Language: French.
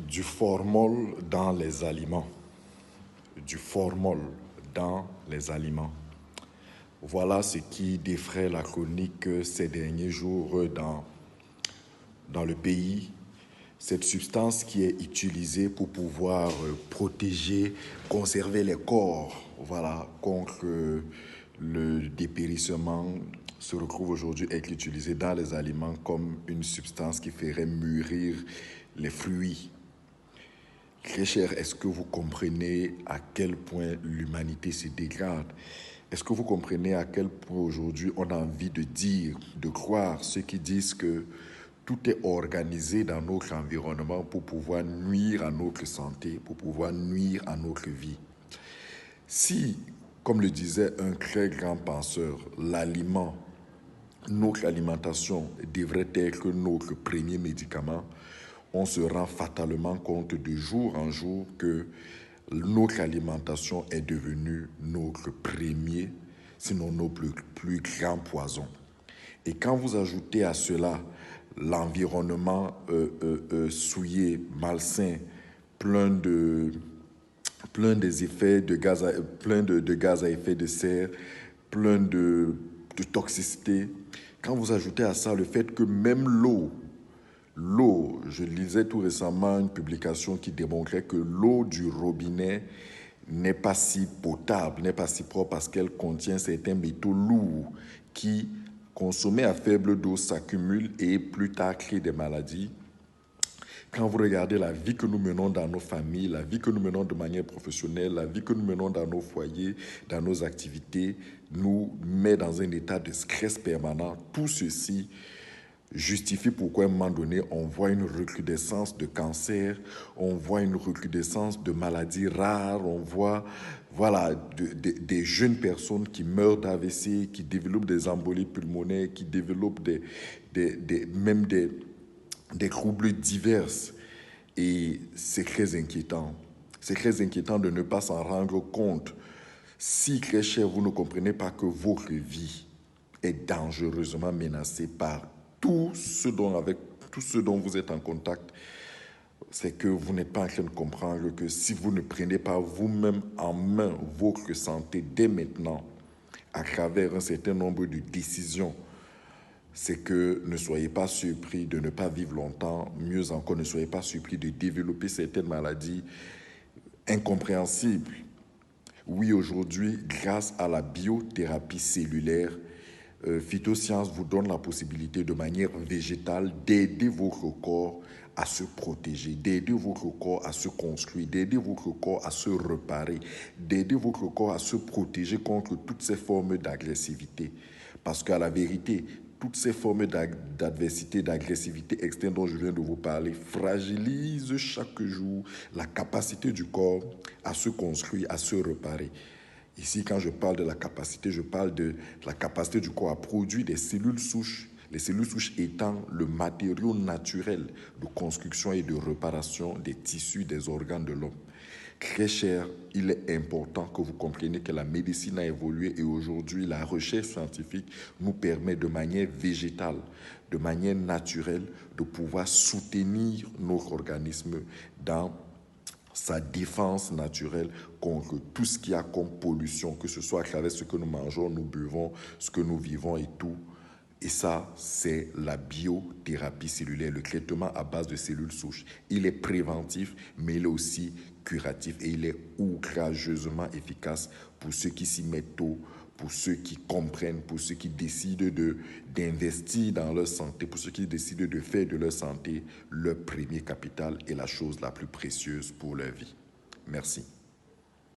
Du formol dans les aliments. Du formol dans les aliments. Voilà ce qui défraie la chronique ces derniers jours dans le pays. Cette substance qui est utilisée pour pouvoir protéger, conserver les corps, voilà, contre le dépérissement, se retrouve aujourd'hui à être utilisée dans les aliments comme une substance qui ferait mûrir les fruits. Très cher, est-ce que vous comprenez à quel point l'humanité se dégrade? Est-ce que vous comprenez à quel point aujourd'hui on a envie de dire, de croire ceux qui disent que tout est organisé dans notre environnement pour pouvoir nuire à notre santé, pour pouvoir nuire à notre vie? Si, comme le disait un très grand penseur, l'aliment, notre alimentation devrait être notre premier médicament, on se rend fatalement compte de jour en jour que notre alimentation est devenue notre premier, sinon notre plus grand poison. Et quand vous ajoutez à cela l'environnement souillé, malsain, plein des effets de gaz de gaz à effet de serre, plein de toxicité, quand vous ajoutez à ça le fait que même l'eau, je lisais tout récemment une publication qui démontrait que l'eau du robinet n'est pas si potable, n'est pas si propre parce qu'elle contient certains métaux lourds qui, consommés à faible dose, s'accumulent et plus tard créent des maladies. Quand vous regardez la vie que nous menons dans nos familles, la vie que nous menons de manière professionnelle, la vie que nous menons dans nos foyers, dans nos activités, nous met dans un état de stress permanent. Tout ceci justifie pourquoi à un moment donné, on voit une recrudescence de cancer, on voit une recrudescence de maladies rares, on voit des jeunes personnes qui meurent d'AVC, qui développent des embolies pulmonaires, qui développent même des troubles divers. Et c'est très inquiétant. C'est très inquiétant de ne pas s'en rendre compte. Si, très cher, vous ne comprenez pas que votre vie est dangereusement menacée par tout ce dont vous êtes en contact, c'est que vous n'êtes pas en train de comprendre que si vous ne prenez pas vous-même en main votre santé dès maintenant, à travers un certain nombre de décisions, c'est que ne soyez pas surpris de ne pas vivre longtemps. Mieux encore, ne soyez pas surpris de développer certaines maladies incompréhensibles. Oui, aujourd'hui, grâce à la biothérapie cellulaire, Phytosciences vous donne la possibilité de manière végétale d'aider votre corps à se protéger, d'aider votre corps à se construire, d'aider votre corps à se réparer, d'aider votre corps à se protéger contre toutes ces formes d'agressivité. Parce qu'à la vérité, toutes ces formes d'adversité, d'agressivité externe dont je viens de vous parler fragilisent chaque jour la capacité du corps à se construire, à se réparer. Ici, quand je parle de la capacité, je parle de la capacité du corps à produire des cellules souches. Les cellules souches étant le matériau naturel de construction et de réparation des tissus, des organes de l'homme. Très cher, il est important que vous compreniez que la médecine a évolué et aujourd'hui, la recherche scientifique nous permet de manière végétale, de manière naturelle, de pouvoir soutenir notre organisme dans sa défense naturelle contre tout ce qu'il y a comme pollution, que ce soit à travers ce que nous mangeons, nous buvons, ce que nous vivons et tout. Et ça, c'est la biothérapie cellulaire, le traitement à base de cellules souches. Il est préventif, mais il est aussi curatif et il est outrageusement efficace pour ceux qui s'y mettent tôt, pour ceux qui comprennent, pour ceux qui décident d'investir dans leur santé, pour ceux qui décident de faire de leur santé leur premier capital et la chose la plus précieuse pour leur vie. Merci.